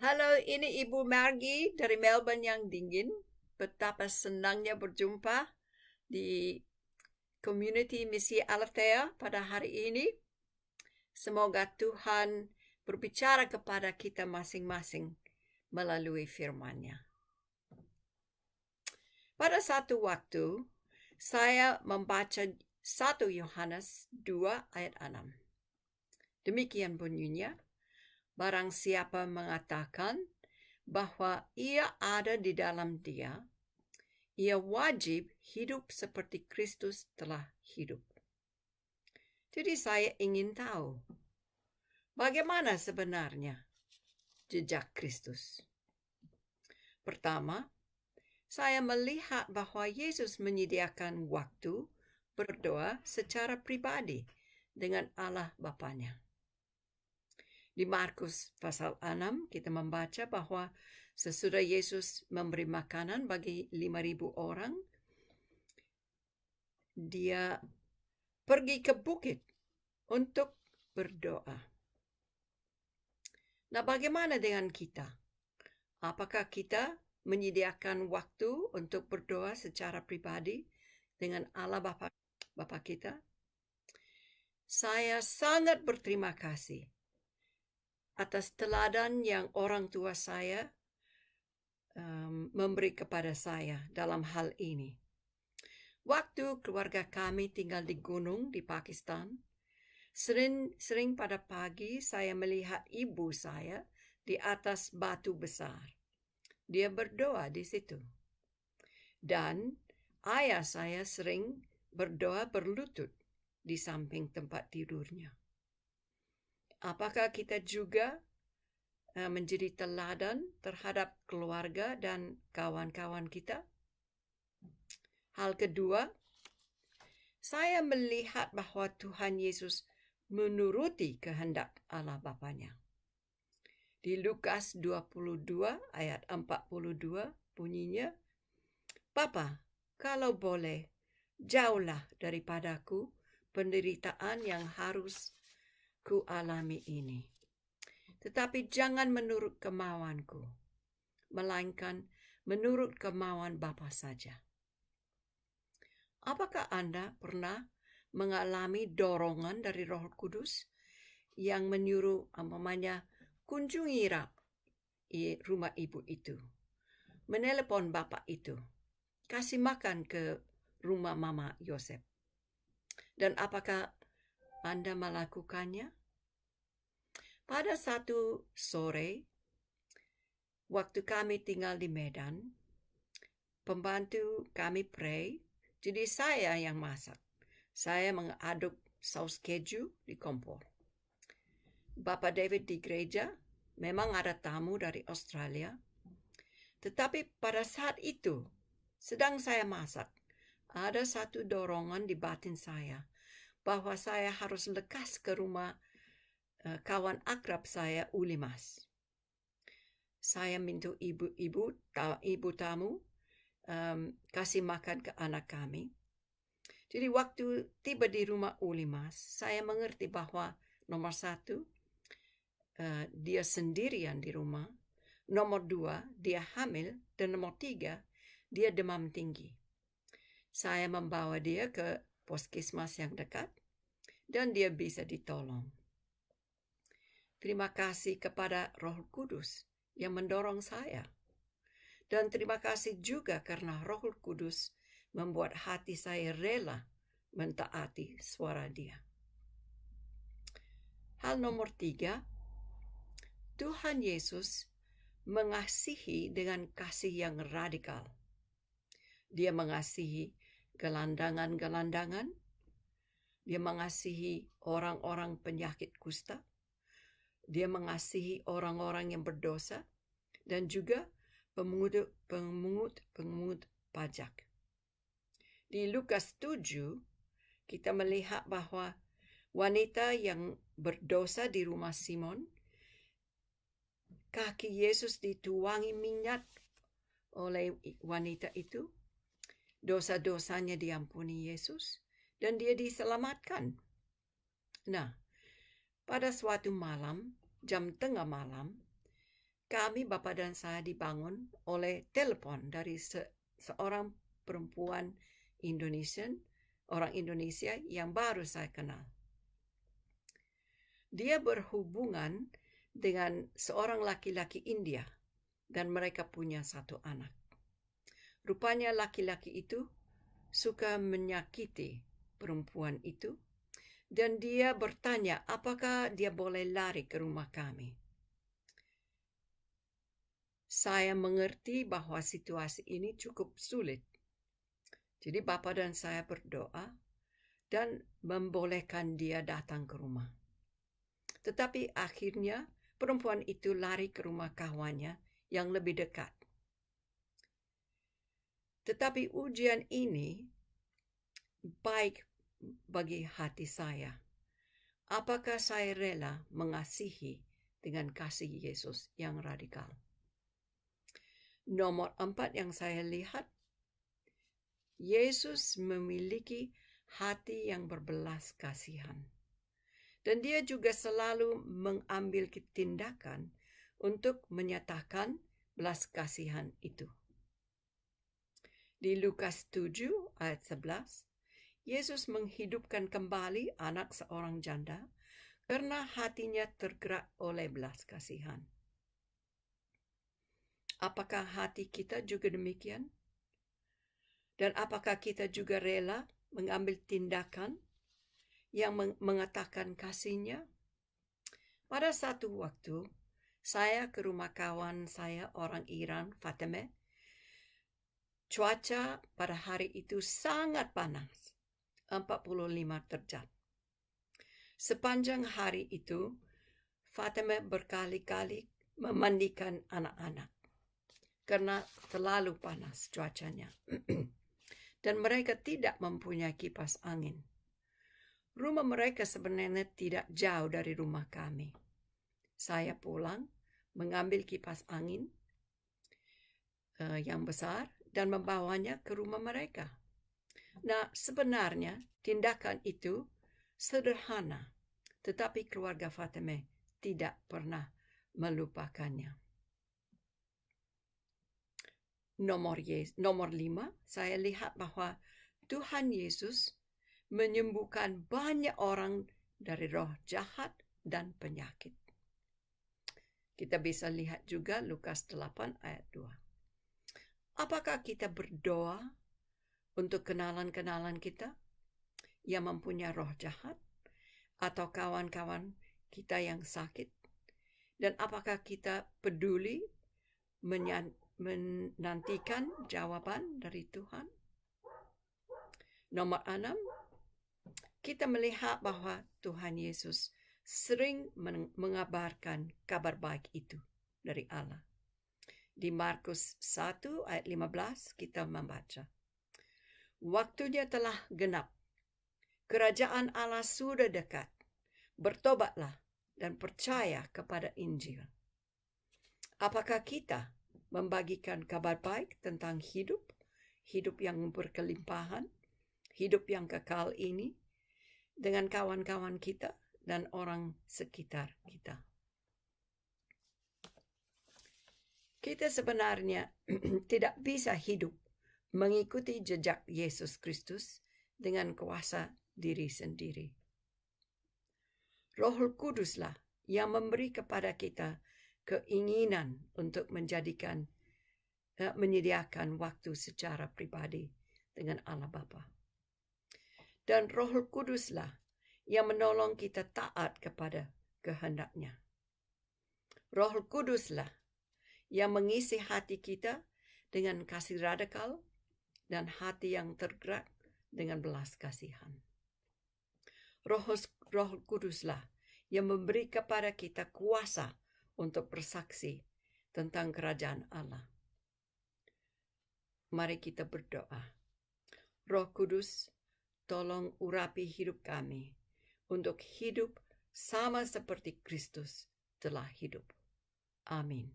Halo, ini Ibu Margi dari Melbourne yang dingin. Betapa senangnya berjumpa di Community Misi Aletheia pada hari ini. Semoga Tuhan berbicara kepada kita masing-masing melalui firman-Nya. Pada satu waktu, saya membaca 1 Yohanes 2 ayat 6. Demikian bunyinya, barang siapa mengatakan bahwa ia ada di dalam Dia, ia wajib hidup seperti Kristus telah hidup. Jadi saya ingin tahu, bagaimana sebenarnya jejak Kristus? Pertama, saya melihat bahwa Yesus menyediakan waktu berdoa secara pribadi dengan Allah Bapanya. Di Markus pasal 6 kita membaca bahwa sesudah Yesus memberi makanan bagi 5.000 orang, dia pergi ke bukit untuk berdoa. Nah, bagaimana dengan kita? Apakah kita menyediakan waktu untuk berdoa secara pribadi dengan Allah Bapa kita? Saya sangat berterima kasih atas teladan yang orang tua saya memberi kepada saya dalam hal ini. Waktu keluarga kami tinggal di gunung di Pakistan, sering pada pagi saya melihat ibu saya di atas batu besar. Dia berdoa di situ. Dan ayah saya sering berdoa berlutut di samping tempat tidurnya. Apakah kita juga menjadi teladan terhadap keluarga dan kawan-kawan kita? Hal kedua, saya melihat bahwa Tuhan Yesus menuruti kehendak Allah Bapanya. Di Lukas 22 ayat 42 bunyinya, Bapa, kalau boleh, jauhlah daripadaku penderitaan yang harus ku alami ini. Tetapi jangan menurut kemauanku, melainkan menurut kemauan Bapa saja. Apakah Anda pernah mengalami dorongan dari Roh Kudus yang menyuruh kunjungi rumah ibu itu, menelepon bapak itu, kasih makan ke rumah Mama Yosef? Dan apakah Anda melakukannya? Pada satu sore, waktu kami tinggal di Medan, pembantu kami pray, jadi saya yang masak. Saya mengaduk saus keju di kompor. Bapak David di gereja, memang ada tamu dari Australia. Tetapi pada saat itu, sedang saya masak, ada satu dorongan di batin saya bahwa saya harus lekas ke rumah kawan akrab saya, Uli Mas. Saya minta ibu tamu kasih makan ke anak kami. Jadi waktu tiba di rumah Uli Mas, saya mengerti bahwa nomor satu, dia sendirian di rumah. Nomor dua, dia hamil. Dan nomor tiga, dia demam tinggi. Saya membawa dia ke puskesmas yang dekat dan dia bisa ditolong. Terima kasih kepada Roh Kudus yang mendorong saya. Dan terima kasih juga karena Roh Kudus membuat hati saya rela mentaati suara Dia. Hal nomor 3, Tuhan Yesus mengasihi dengan kasih yang radikal. Dia mengasihi gelandangan-gelandangan. Dia mengasihi orang-orang penyakit kusta. Dia mengasihi orang-orang yang berdosa dan juga pemungut pajak. Di Lukas 7, kita melihat bahwa wanita yang berdosa di rumah Simon, kaki Yesus dituangi minyak oleh wanita itu. Dosa-dosanya diampuni Yesus dan dia diselamatkan. Nah, pada suatu malam, jam tengah malam, kami, Bapak dan saya, dibangun oleh telepon dari seorang perempuan orang Indonesia yang baru saya kenal. Dia berhubungan dengan seorang laki-laki India dan mereka punya satu anak. Rupanya laki-laki itu suka menyakiti perempuan itu dan dia bertanya apakah dia boleh lari ke rumah kami. Saya mengerti bahwa situasi ini cukup sulit. Jadi Bapak dan saya berdoa dan membolehkan dia datang ke rumah. Tetapi akhirnya perempuan itu lari ke rumah kawannya yang lebih dekat. Tetapi ujian ini baik bagi hati saya. Apakah saya rela mengasihi dengan kasih Yesus yang radikal? Nomor 4 yang saya lihat, Yesus memiliki hati yang berbelas kasihan. Dan dia juga selalu mengambil tindakan untuk menyatakan belas kasihan itu. Di Lukas 7 ayat 11, Yesus menghidupkan kembali anak seorang janda karena hatinya tergerak oleh belas kasihan. Apakah hati kita juga demikian? Dan apakah kita juga rela mengambil tindakan yang mengatakan kasihnya? Pada satu waktu, saya ke rumah kawan saya orang Iran, Fatemeh. Cuaca pada hari itu sangat panas, 45 derajat. Sepanjang hari itu, Fatemeh berkali-kali memandikan anak-anak karena terlalu panas cuacanya. Dan mereka tidak mempunyai kipas angin. Rumah mereka sebenarnya tidak jauh dari rumah kami. Saya pulang, mengambil kipas angin yang besar dan membawanya ke rumah mereka. Nah, sebenarnya tindakan itu sederhana, tetapi keluarga Fatemeh tidak pernah melupakannya. Nomor 5, saya lihat bahwa Tuhan Yesus menyembuhkan banyak orang dari roh jahat dan penyakit. Kita bisa lihat juga Lukas 8 ayat 2. Apakah kita berdoa untuk kenalan-kenalan kita yang mempunyai roh jahat atau kawan-kawan kita yang sakit? Dan apakah kita peduli menantikan jawaban dari Tuhan? Nomor 6, kita melihat bahwa Tuhan Yesus sering mengabarkan kabar baik itu dari Allah. Di Markus 1 ayat 15 kita membaca, waktunya telah genap, kerajaan Allah sudah dekat, bertobatlah dan percaya kepada Injil. Apakah kita membagikan kabar baik tentang hidup yang berkelimpahan, hidup yang kekal ini dengan kawan-kawan kita dan orang sekitar kita? Kita sebenarnya tidak bisa hidup mengikuti jejak Yesus Kristus dengan kuasa diri sendiri. Roh Kuduslah yang memberi kepada kita keinginan untuk menyediakan waktu secara pribadi dengan Allah Bapa. Dan Roh Kuduslah yang menolong kita taat kepada kehendak-Nya. Roh Kuduslah yang mengisi hati kita dengan kasih radikal dan hati yang tergerak dengan belas kasihan. Roh Kuduslah yang memberi kepada kita kuasa untuk bersaksi tentang kerajaan Allah. Mari kita berdoa. Roh Kudus, tolong urapi hidup kami untuk hidup sama seperti Kristus telah hidup. Amin.